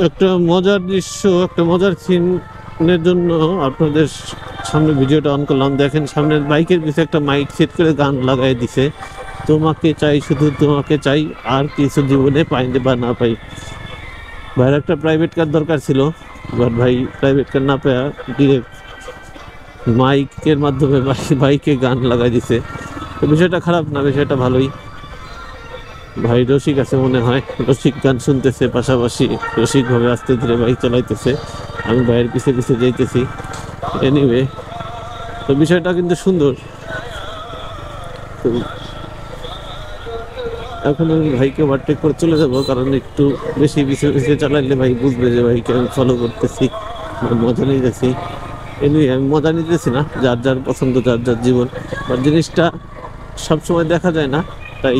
একটা মজার দৃশ্য, একটা মজার সিনের জন্য আপনাদের সামনে ভিডিওটা অন করলাম। দেখেন সামনের বাইকের পিছনে একটা মাইক সেট করে গান লাগাই দিছে, তোমাকে চাই শুধু তোমাকে চাই, আর কিছু জীবনে পাই বা না পাই। ভাইয়ের একটা প্রাইভেট কার দরকার ছিল, এবার ভাই প্রাইভেট কার না পেয়ে ডিরেক্ট মাইকের মাধ্যমে বাইকে গান লাগাই দিছে। তো বিষয়টা খারাপ না, বিষয়টা ভালোই। ভাই রসিক আছে মনে হয়, রসিক গান শুনতেছে, পাশাপাশি রসিক ভাবে আস্তে ধীরে বাইক চালাইতেছে, আমি ভাইয়ের পিছে পিছে যাইতেছি। এনিওয়ে, তো বিষয়টা কিন্তু সুন্দর। তো এখন আমি ভাইকে ওভারটেক করে চলে যাবো, কারণ একটু বেশি পিছে পিছে চালাইলে ভাই বুঝবে যে ভাইকে আমি ফলো করতেছি, মজা নিতেছি। এনিওয়ে, আমি মজা নিতেছি না, যার যার পছন্দ, যার যার জীবন, বাট জিনিসটা সবসময় দেখা যায় না, তাই